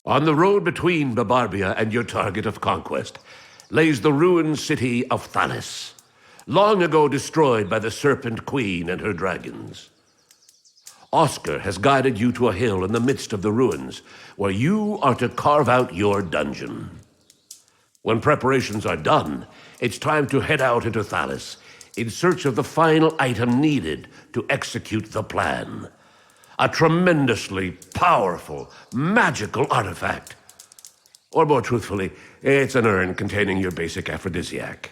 On the road between Barbarbia and your target of conquest lays the ruined city of Thalis, long ago destroyed by the Serpent Queen and her dragons. Oscar has guided you to a hill in the midst of the ruins, where you are to carve out your dungeon. When preparations are done, it's time to head out into Thalis in search of the final item needed to execute the plan. A tremendously powerful, magical artifact. Or more truthfully, it's an urn containing your basic aphrodisiac.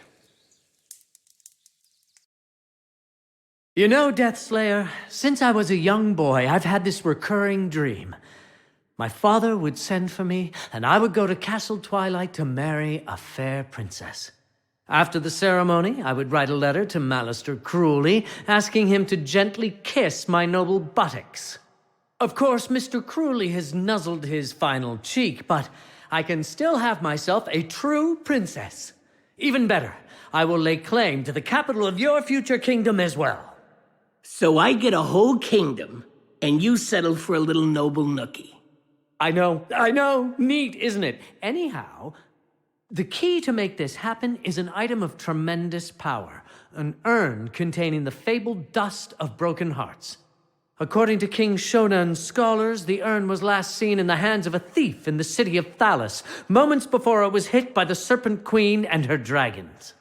You know, Deathslayer, since I was a young boy, I've had this recurring dream. My father would send for me, and I would go to Castle Twilight to marry a fair princess. After the ceremony, I would write a letter to Malister Cruelly, asking him to gently kiss my noble buttocks. Of course, Mr. Cruelly has nuzzled his final cheek, but I can still have myself a true princess. Even better, I will lay claim to the capital of your future kingdom as well. So I get a whole kingdom, and you settle for a little noble nookie. I know, neat, isn't it? Anyhow, the key to make this happen is an item of tremendous power, an urn containing the fabled dust of broken hearts. According to King Shonan's scholars, the urn was last seen in the hands of a thief in the city of Thalis, moments before it was hit by the Serpent Queen and her dragons.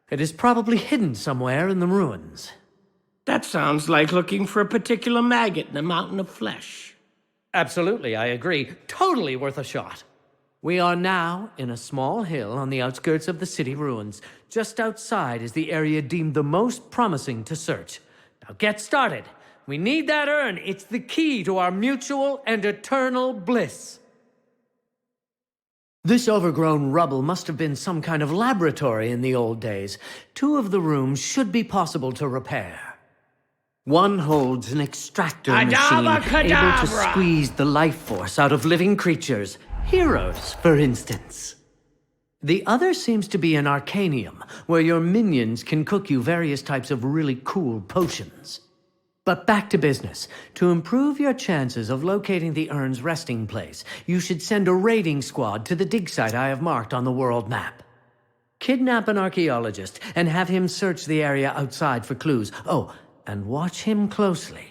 It is probably hidden somewhere in the ruins. That sounds like looking for a particular maggot in a mountain of flesh. Absolutely, I agree. Totally worth a shot. We are now in a small hill on the outskirts of the city ruins. Just outside is the area deemed the most promising to search. Now get started. We need that urn. It's the key to our mutual and eternal bliss. This overgrown rubble must have been some kind of laboratory in the old days. 2 of the rooms should be possible to repair. One holds an extractor machine able to squeeze the life force out of living creatures. Heroes, for instance. The other seems to be an arcanium, where your minions can cook you various types of really cool potions. But back to business. To improve your chances of locating the urn's resting place, you should send a raiding squad to the dig site I have marked on the world map. Kidnap an archaeologist and have him search the area outside for clues. Oh, and watch him closely.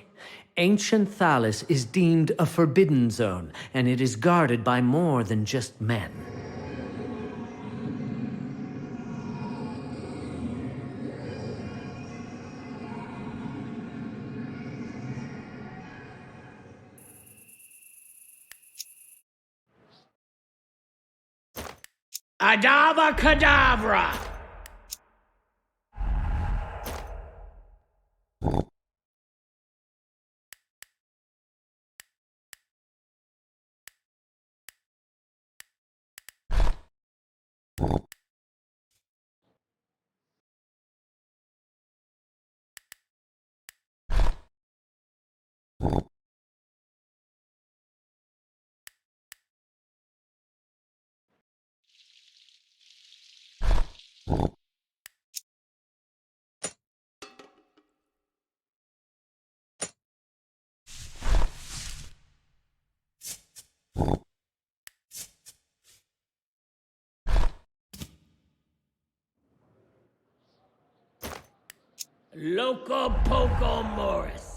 Ancient Thalis is deemed a forbidden zone, and it is guarded by more than just men. Adava Kedavra! Loco Poco Morris.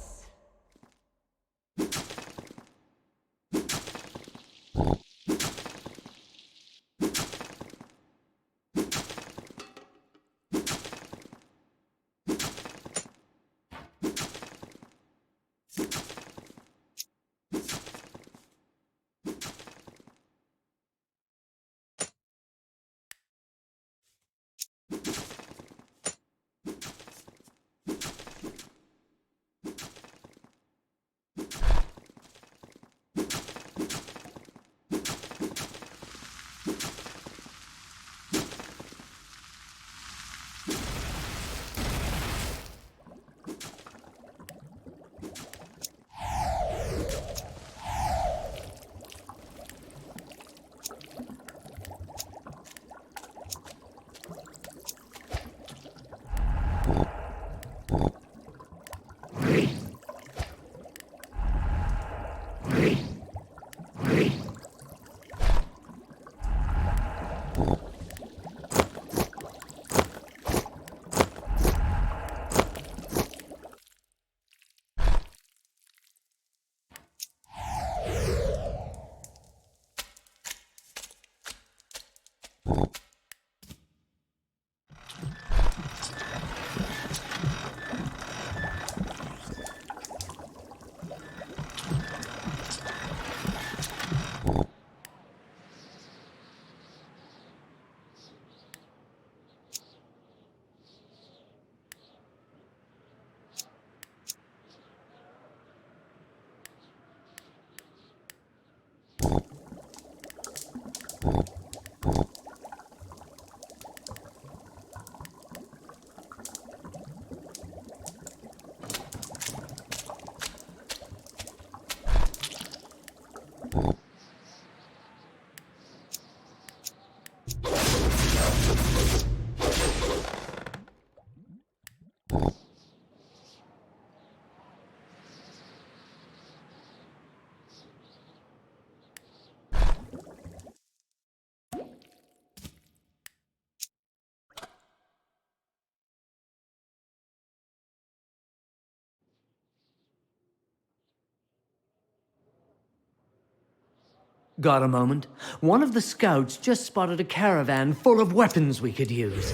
Got a moment? One of the scouts just spotted a caravan full of weapons we could use.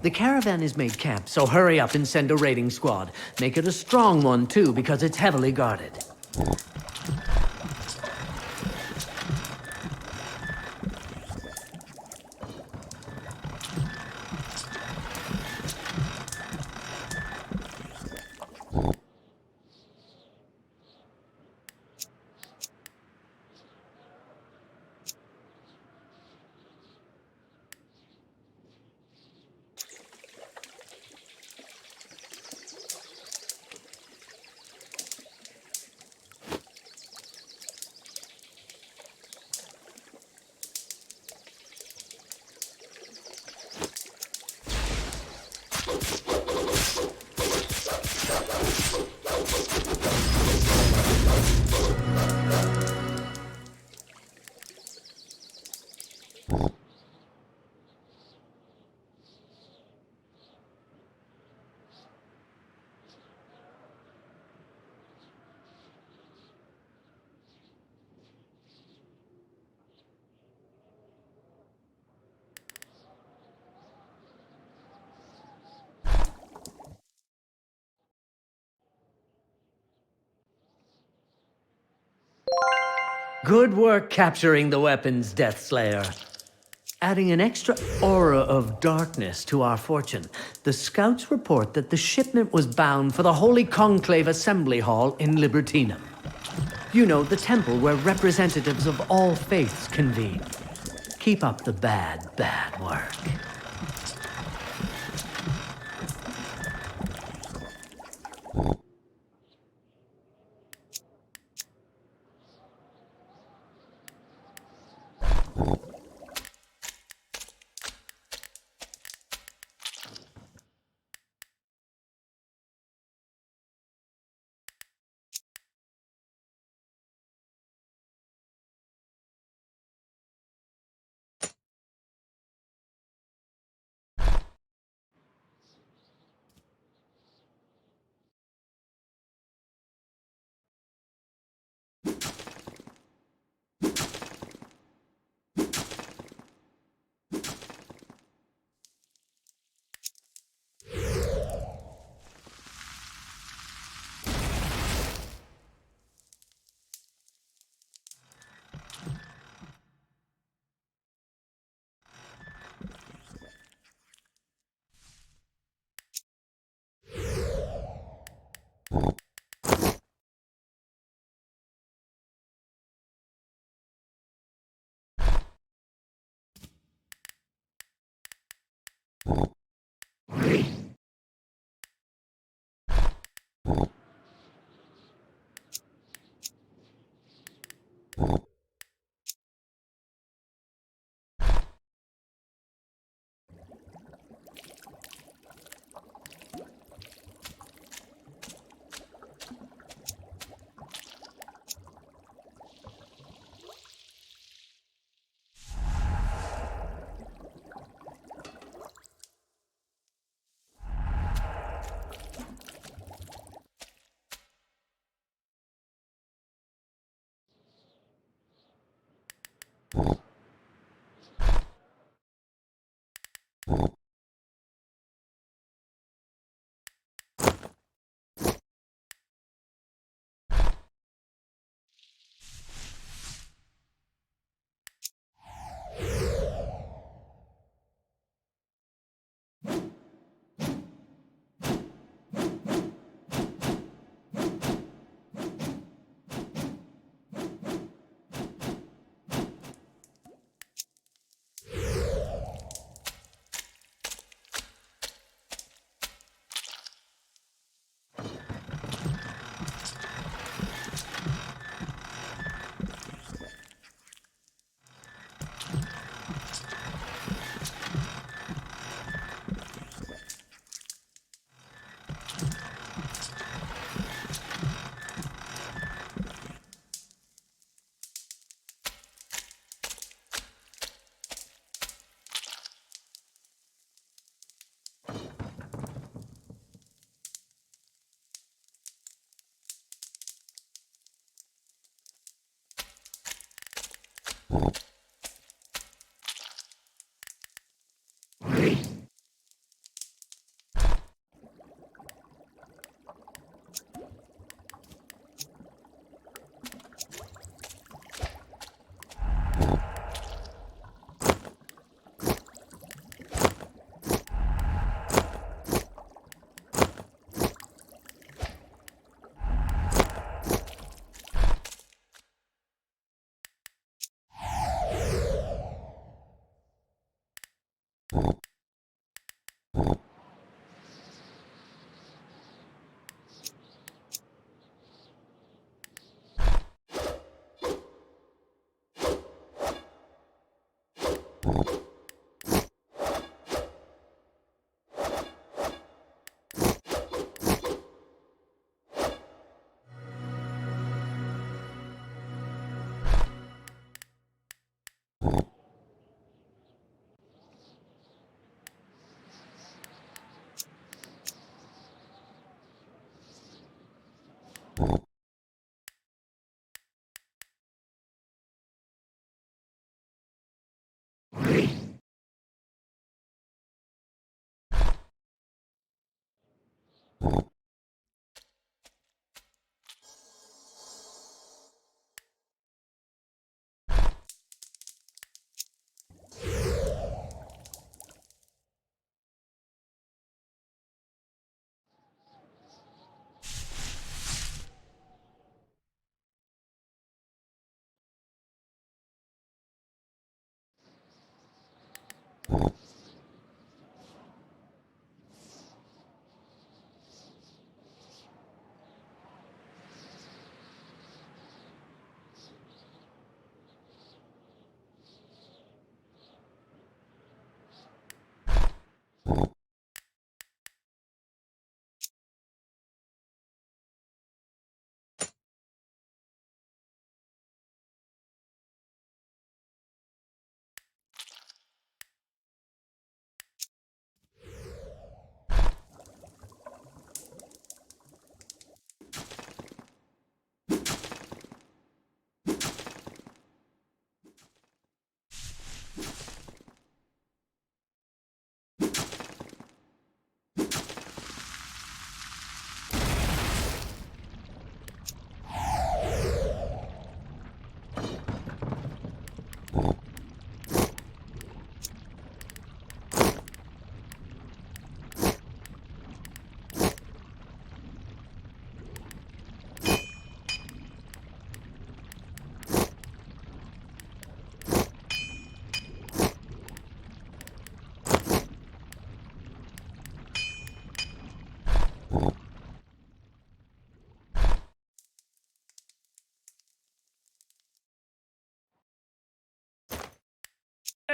The caravan is made camp, so hurry up and send a raiding squad. Make it a strong one, too, because it's heavily guarded. Good work capturing the weapons, Deathslayer. Adding an extra aura of darkness to our fortune, the scouts report that the shipment was bound for the Holy Conclave Assembly Hall in Libertinum. You know, the temple where representatives of all faiths convene. Keep up the bad work.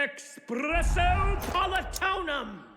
Espresso Politonum!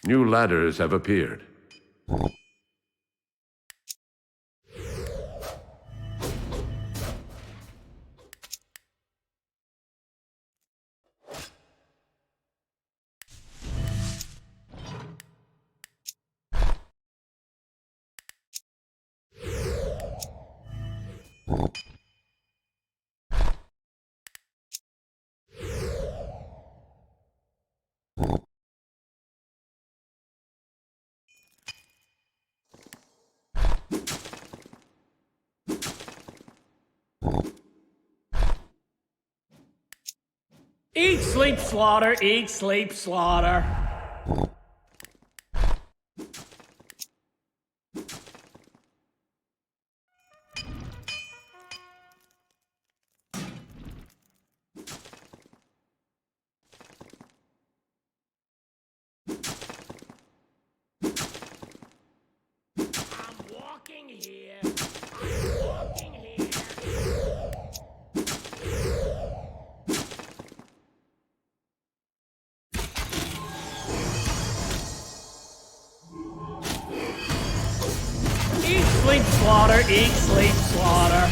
New ladders have appeared. Eat, sleep, slaughter, eat, sleep, slaughter. I'm walking here. I'm walking here. Eat, sleep, slaughter, eat, sleep, slaughter.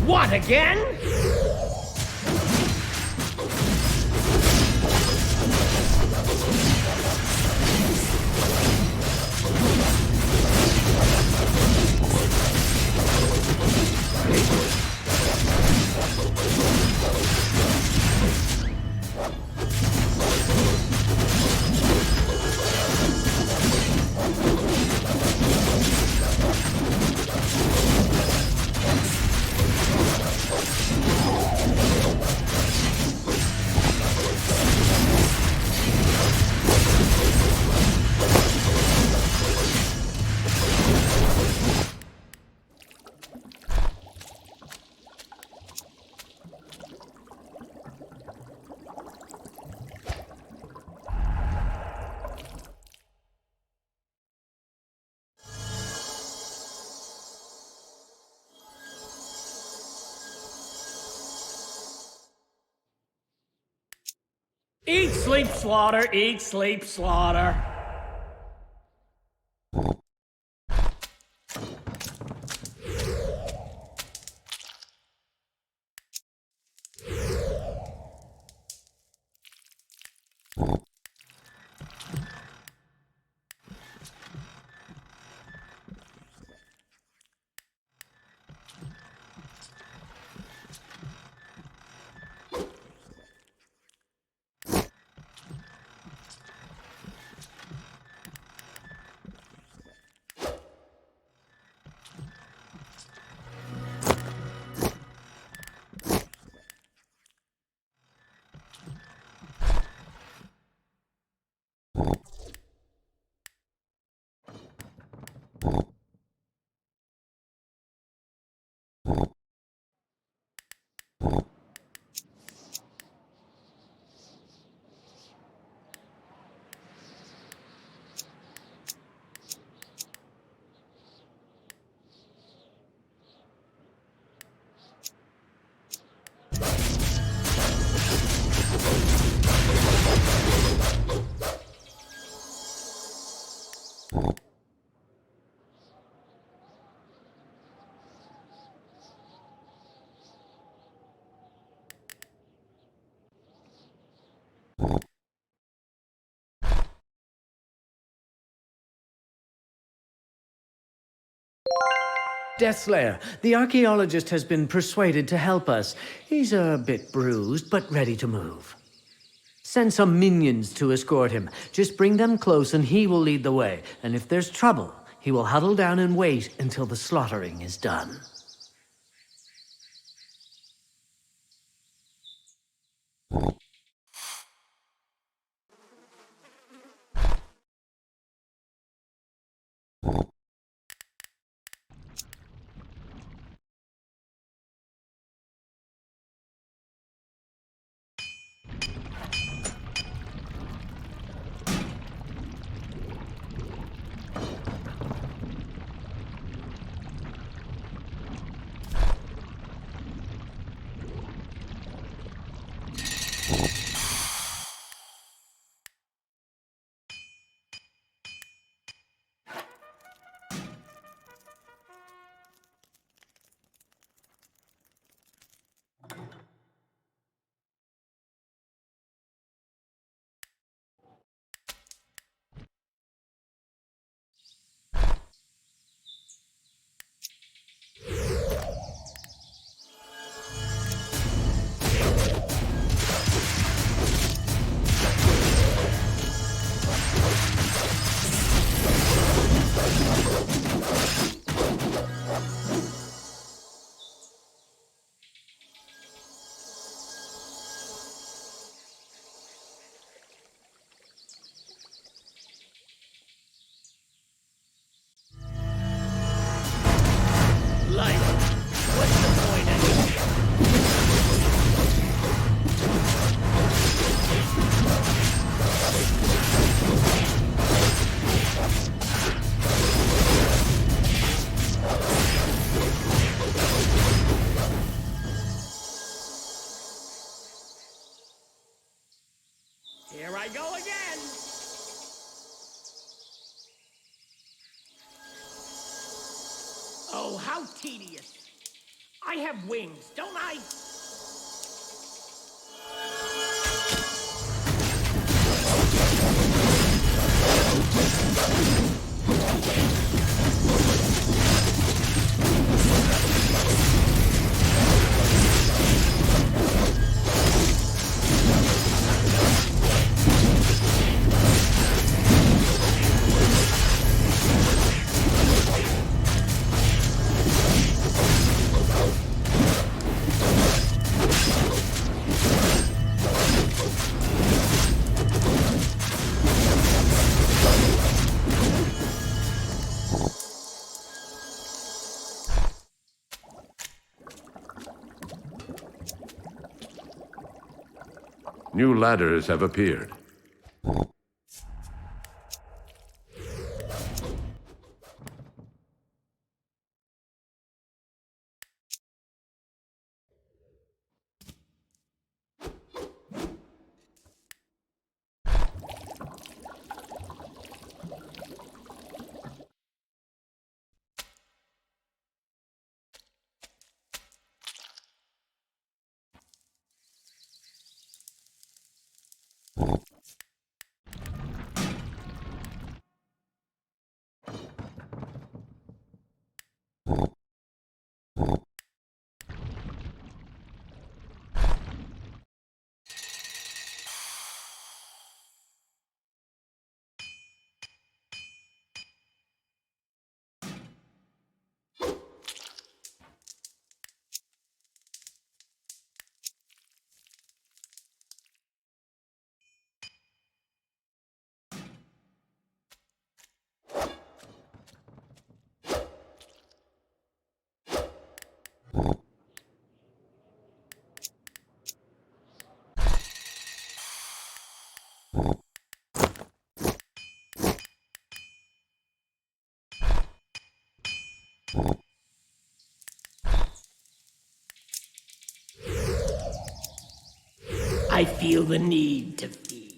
What, again? Eat, sleep, slaughter, eat, sleep, slaughter. Deathslayer, the archaeologist has been persuaded to help us. He's a bit bruised, but ready to move. Send some minions to escort him. Just bring them close and he will lead the way. And if there's trouble, he will huddle down and wait until the slaughtering is done. Life. What's the point anyway? Here I go again! Oh, how tedious. I have wings, don't I? New ladders have appeared. I feel the need to feed.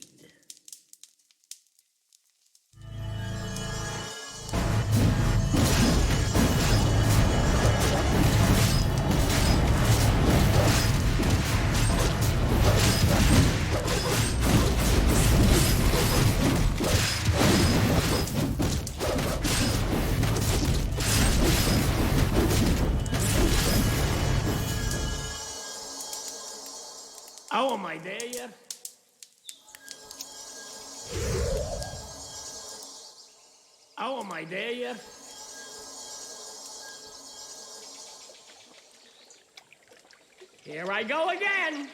Oh, am I there yet? Oh, am I there yet? Here I go again!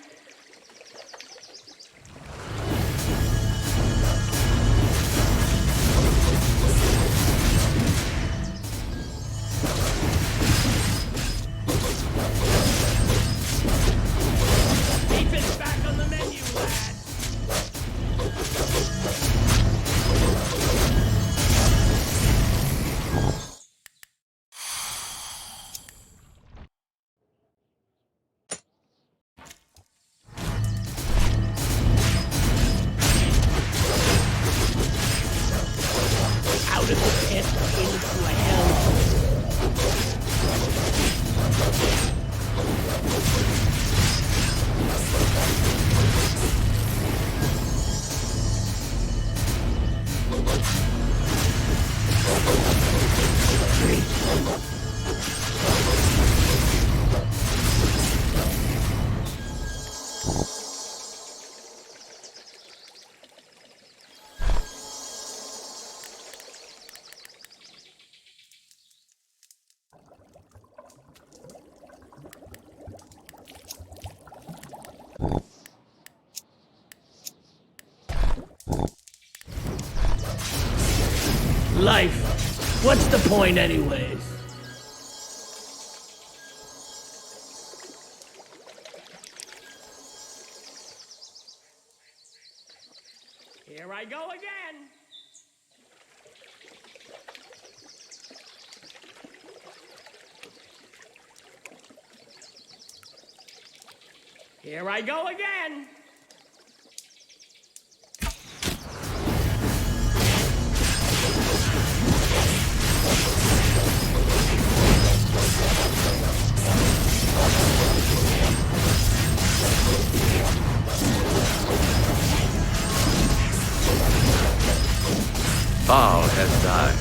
Keep it back on the menu, lad! Out of the pit into a hell. Life. What's the point anyways? Here I go again. Here I go again. Baal has died.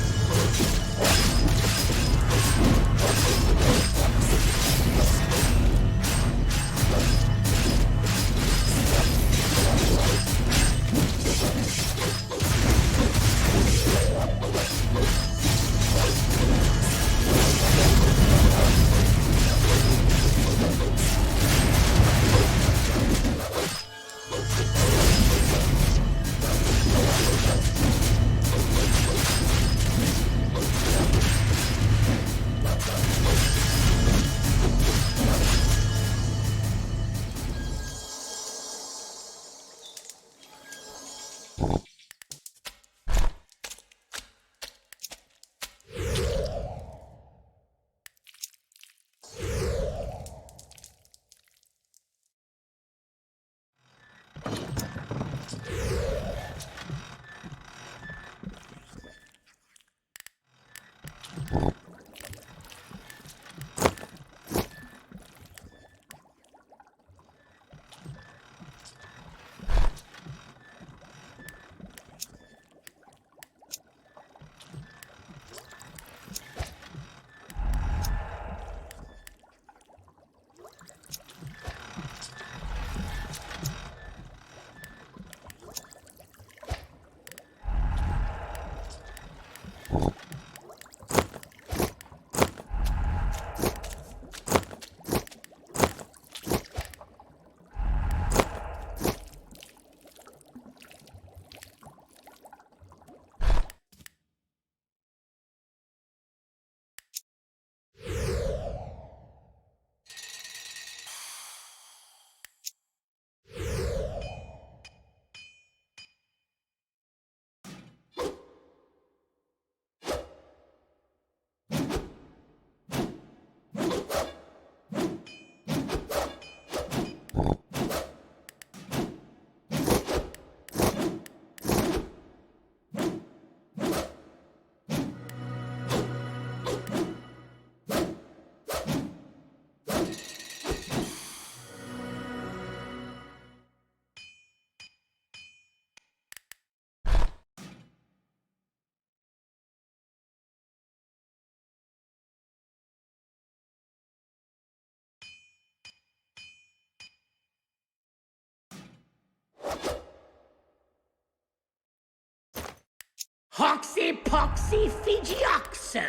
Hoxy poxy Fijioxo.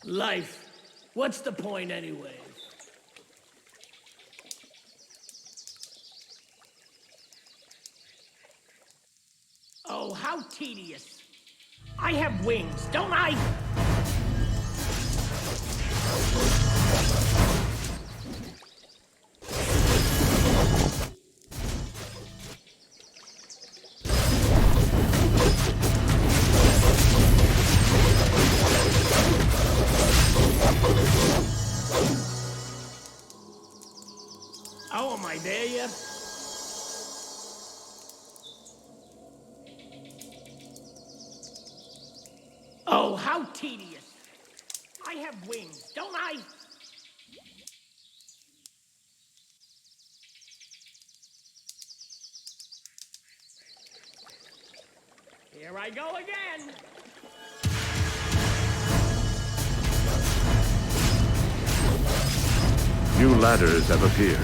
Life. What's the point anyway? Oh, how tedious. I have wings, don't I? Oh, am I there yet? Oh, how tedious. I have wings, don't I? Here I go again. New ladders have appeared.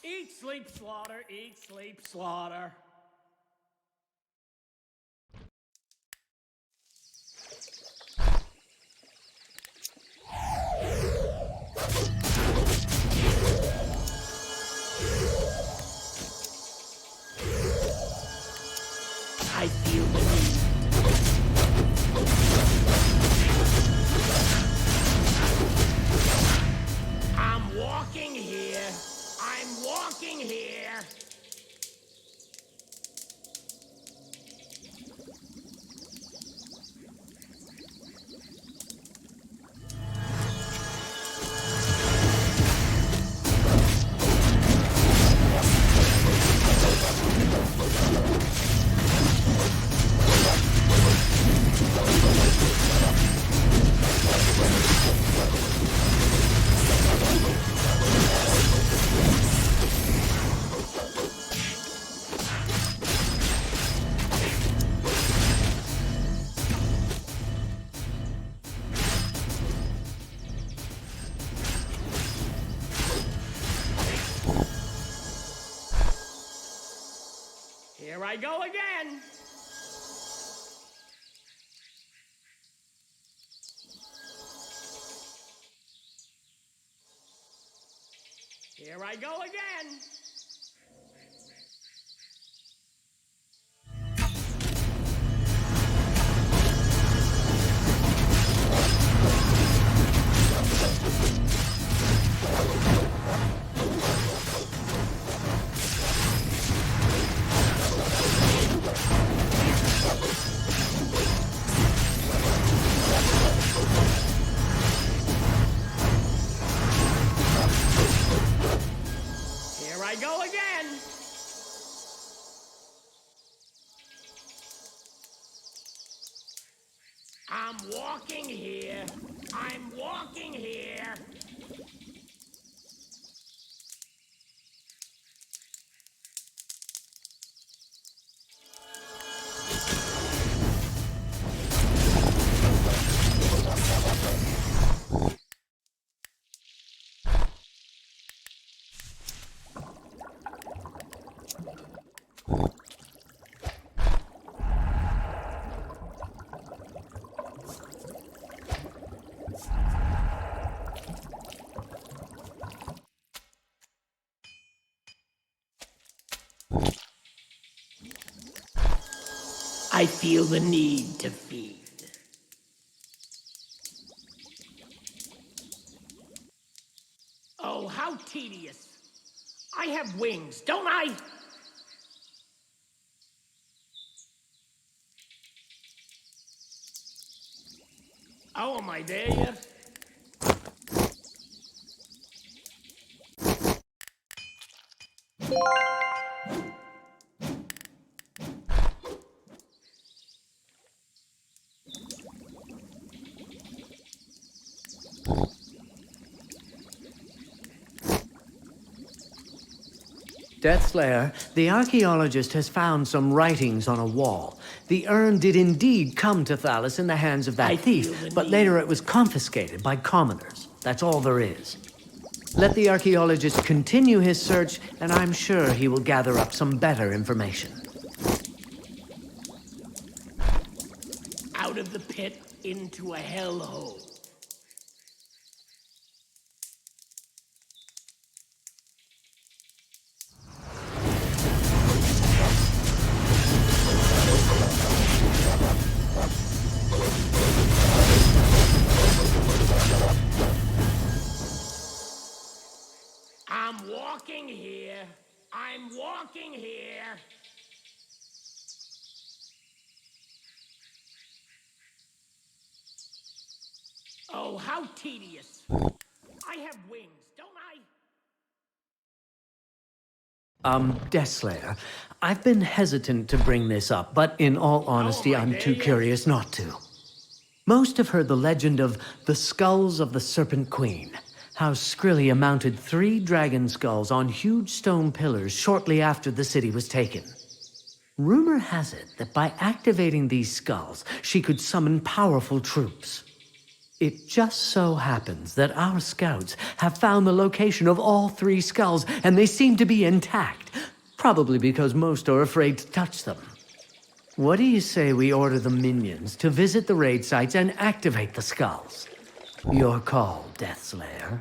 Eat, sleep, slaughter, eat, sleep, slaughter. I feel the need. I'm walking here. I'm walking here. I go again. Here I go again. Here I go again. I'm walking here. I'm walking here. I feel the need to feed. Oh, how tedious. I have wings, don't I? Oh, am I there yet? Deathslayer, the archaeologist has found some writings on a wall. The urn did indeed come to Thalos in the hands of that thief, but later it was confiscated by commoners. That's all there is. Let the archaeologist continue his search, and I'm sure he will gather up some better information. Out of the pit into a hellhole. I'm walking here. I'm walking here. Oh, how tedious. I have wings, don't I? Deathslayer, I've been hesitant to bring this up, but in all honesty, I'm too curious not to. Most have heard the legend of the skulls of the Serpent Queen. How Skrillia mounted 3 dragon skulls on huge stone pillars shortly after the city was taken. Rumor has it that by activating these skulls, she could summon powerful troops. It just so happens that our scouts have found the location of all 3 skulls, and they seem to be intact, probably because most are afraid to touch them. What do you say we order the minions to visit the raid sites and activate the skulls? Your call, Deathslayer.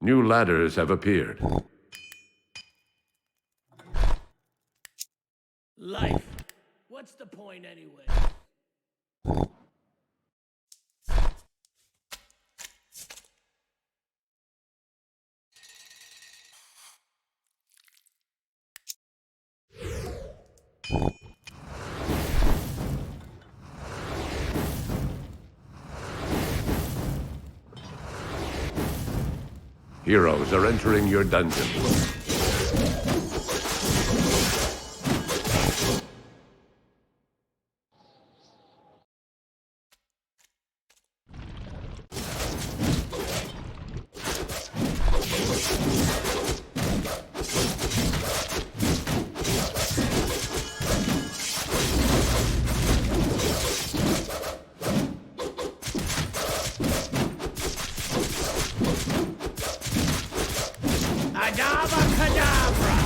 New ladders have appeared. Life. What's the point anyway? Heroes are entering your dungeon. Adabra-cadabra!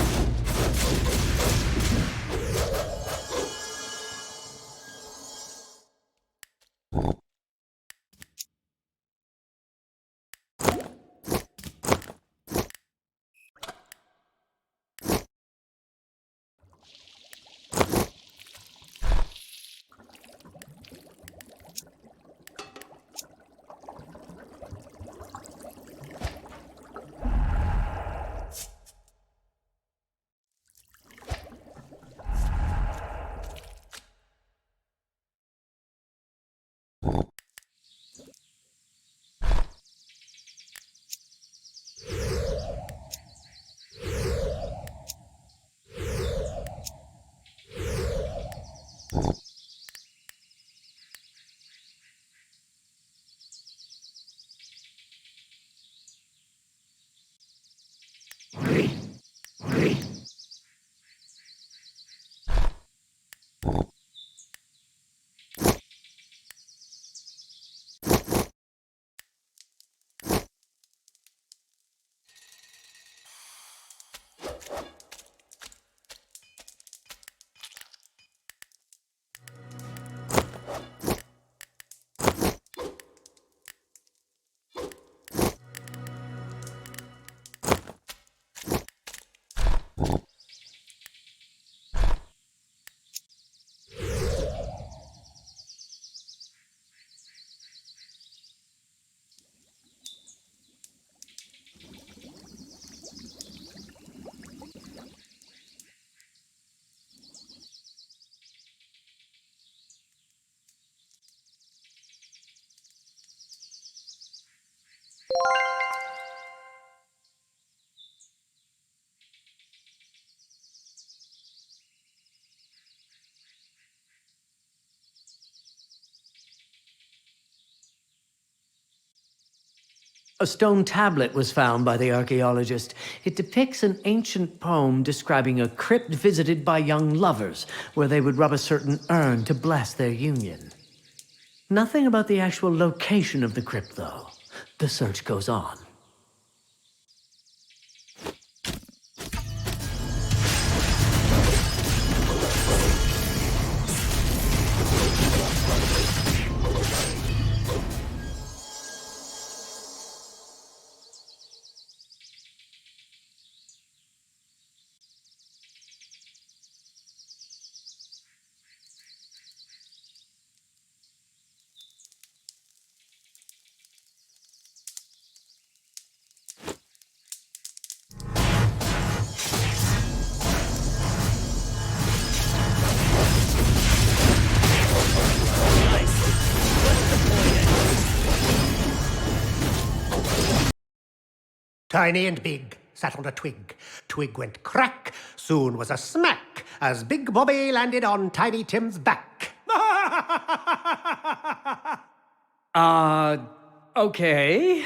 A stone tablet was found by the archaeologist. It depicts an ancient poem describing a crypt visited by young lovers, where they would rub a certain urn to bless their union. Nothing about the actual location of the crypt, though. The search goes on. Tiny and big sat on a twig. Twig went crack, soon was a smack, as Big Bobby landed on Tiny Tim's back. Okay.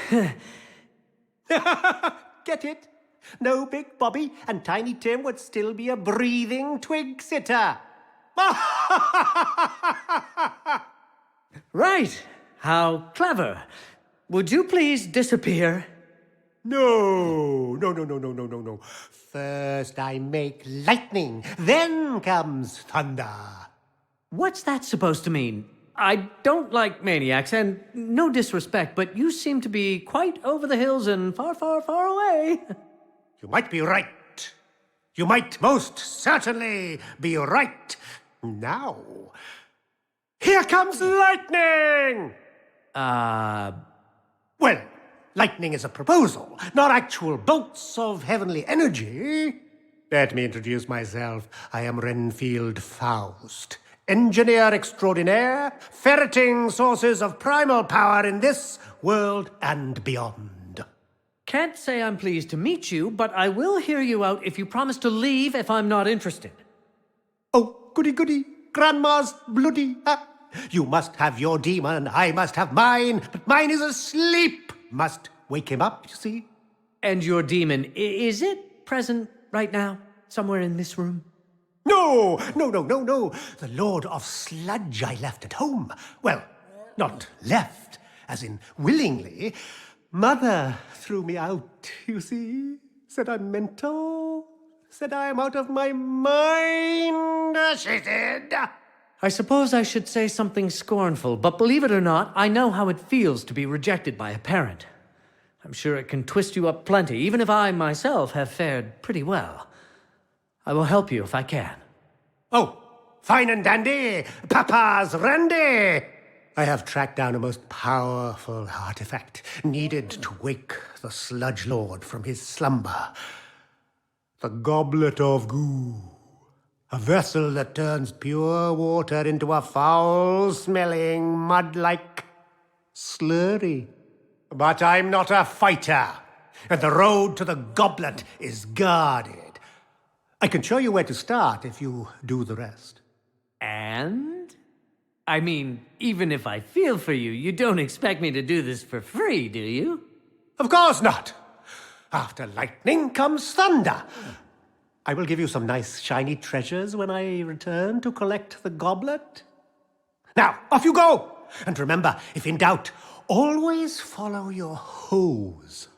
Get it? No Big Bobby and Tiny Tim would still be a breathing twig sitter. Right. How clever. Would you please disappear? No. First I make lightning, then comes thunder. What's that supposed to mean? I don't like maniacs, and no disrespect, but you seem to be quite over the hills and far, far, far away. You might be right. You might most certainly be right. Now, here comes lightning! Well, lightning is a proposal, not actual bolts of heavenly energy. Let me introduce myself. I am Renfield Faust, engineer extraordinaire, ferreting sources of primal power in this world and beyond. Can't say I'm pleased to meet you, but I will hear you out if you promise to leave if I'm not interested. Oh, goody, Grandma's bloody. You must have your demon, I must have mine, but mine is asleep. Must wake him up, you see. And your demon, is it present right now, somewhere in this room? No. The Lord of Sludge I left at home. Well, not left, as in willingly. Mother threw me out, you see. Said I'm mental. Said I'm out of my mind, she said. I suppose I should say something scornful, but believe it or not, I know how it feels to be rejected by a parent. I'm sure it can twist you up plenty, even if I myself have fared pretty well. I will help you if I can. Oh, fine and dandy. Papa's Randy. I have tracked down a most powerful artifact needed to wake the Sludge Lord from his slumber. The Goblet of Goo. A vessel that turns pure water into a foul-smelling, mud-like slurry. But I'm not a fighter, and the road to the goblet is guarded. I can show you where to start if you do the rest. And? I mean, even if I feel for you, you don't expect me to do this for free, do you? Of course not. After lightning comes thunder. I will give you some nice shiny treasures when I return to collect the goblet. Now, off you go! And remember, if in doubt, always follow your hose.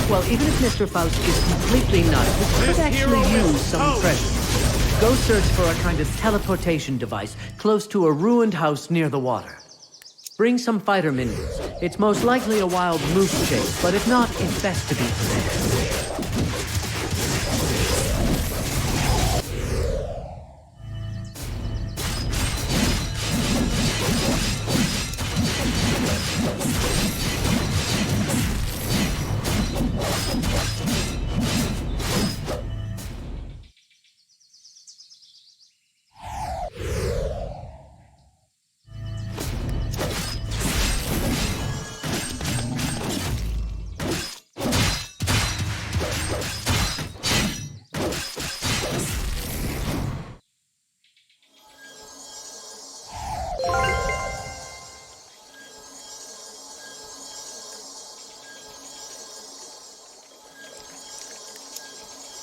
Well, even if Mr. Faust is completely nuts, we could actually use some treasure. Go search for a kind of teleportation device close to a ruined house near the water. Bring some fighter minions. It's most likely a wild moose chase, but if not, it's best to be prepared.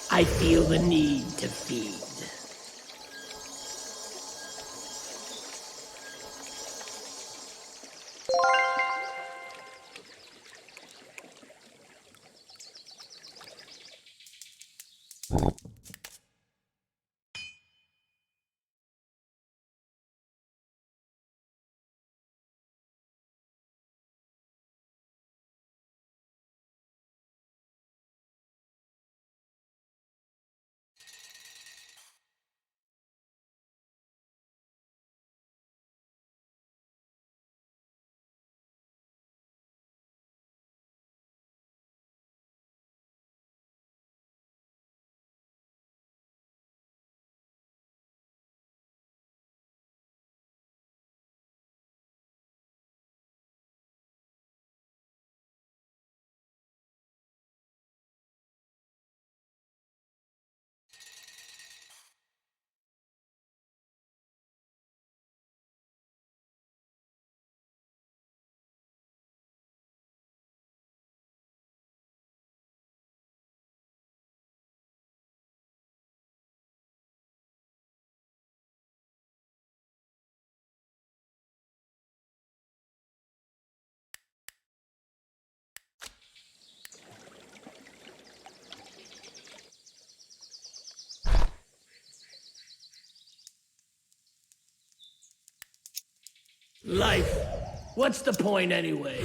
I feel the need to feed. Life. What's the point anyway?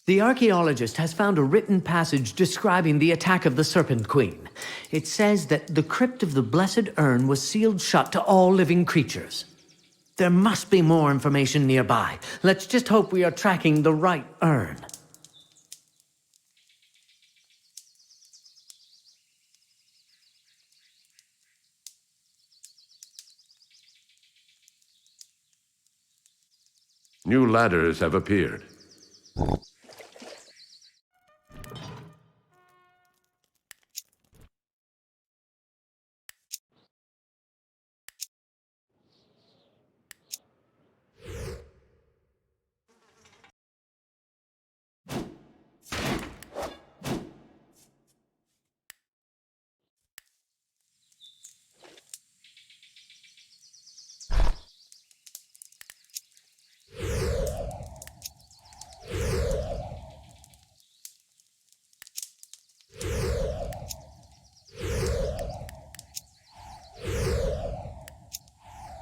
The archaeologist has found a written passage describing the attack of the Serpent Queen. It says that the crypt of the Blessed Urn was sealed shut to all living creatures. There must be more information nearby. Let's just hope we are tracking the right urn. New ladders have appeared.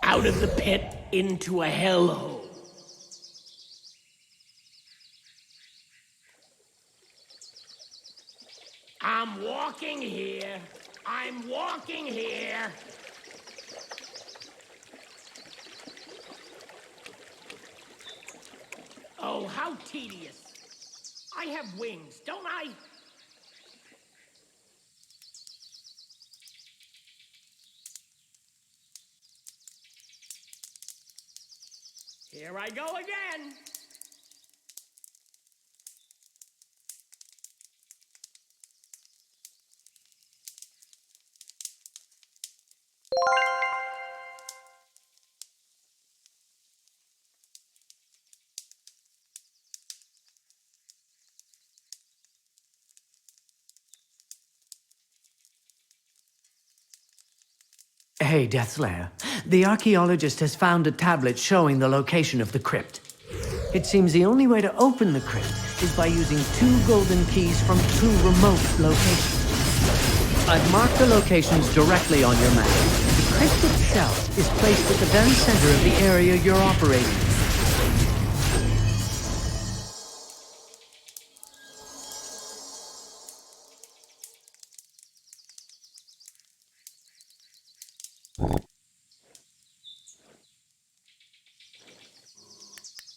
Out of the pit into a hellhole. I'm walking here. I'm walking here. Oh, how tedious. I have wings, don't I? Here I go again. Hey, Deathslayer. The archaeologist has found a tablet showing the location of the crypt. It seems the only way to open the crypt is by using 2 golden keys from 2 remote locations. I've marked the locations directly on your map. The crypt itself is placed at the very center of the area you're operating in.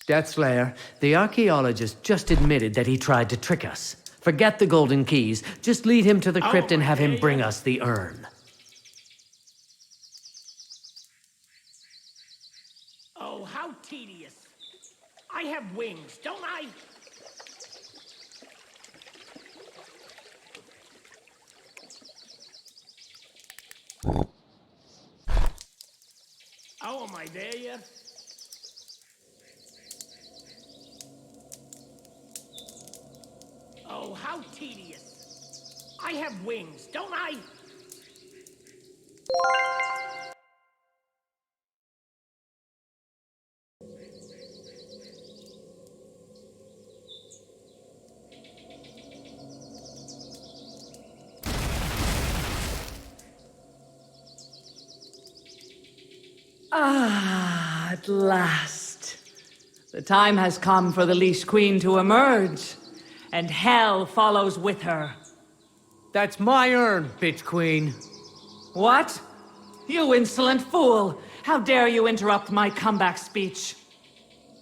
Deathslayer, the archaeologist just admitted that he tried to trick us. Forget the golden keys. Just lead him to the crypt and have him bring us the urn. Oh, how tedious. I have wings, don't I? Oh, am I there yet? Oh, how tedious. I have wings, don't I? Ah, at last. The time has come for the Leash Queen to emerge, and hell follows with her. That's my urn, bitch queen. What? You insolent fool! How dare you interrupt my comeback speech?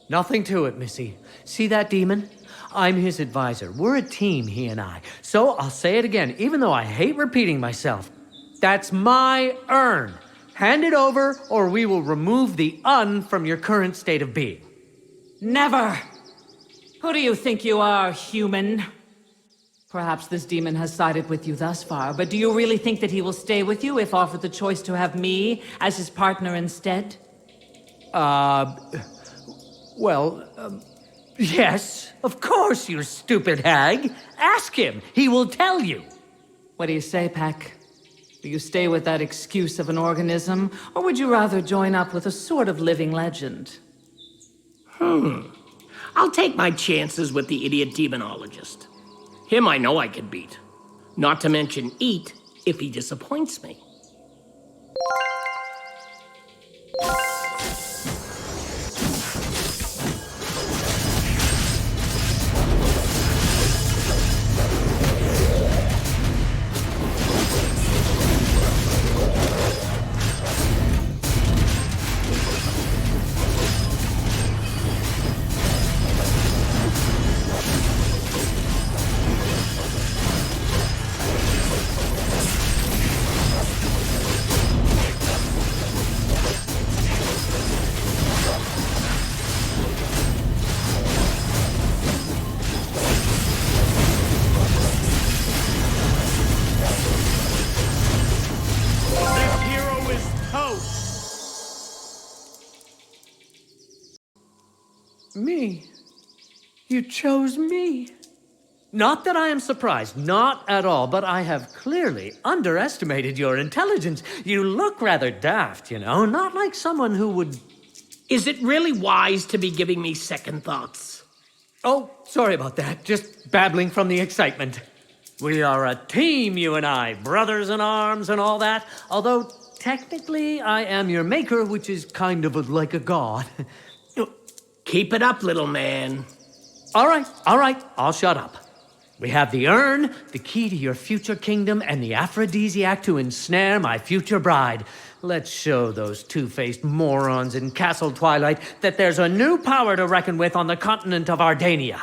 Nothing to it, Missy. See that demon? I'm his advisor. We're a team, he and I. So I'll say it again, even though I hate repeating myself. That's my urn. Hand it over, or we will remove the "un" from your current state of being. Never! Who do you think you are, human? Perhaps this demon has sided with you thus far, but do you really think that he will stay with you if offered the choice to have me as his partner instead? Yes, of course, you stupid hag. Ask him. He will tell you. What do you say, Peck? Do you stay with that excuse of an organism, or would you rather join up with a sort of living legend? I'll take my chances with the idiot demonologist. Him I know I can beat. Not to mention eat if he disappoints me. Me? You chose me? Not that I am surprised, not at all, but I have clearly underestimated your intelligence. You look rather daft, you know, not like someone who would... Is it really wise to be giving me second thoughts? Oh, sorry about that, just babbling from the excitement. We are a team, you and I, brothers in arms and all that, although technically I am your maker, which is kind of like a god. Keep it up, little man. All right, I'll shut up. We have the urn, the key to your future kingdom, and the aphrodisiac to ensnare my future bride. Let's show those two-faced morons in Castle Twilight that there's a new power to reckon with on the continent of Ardania.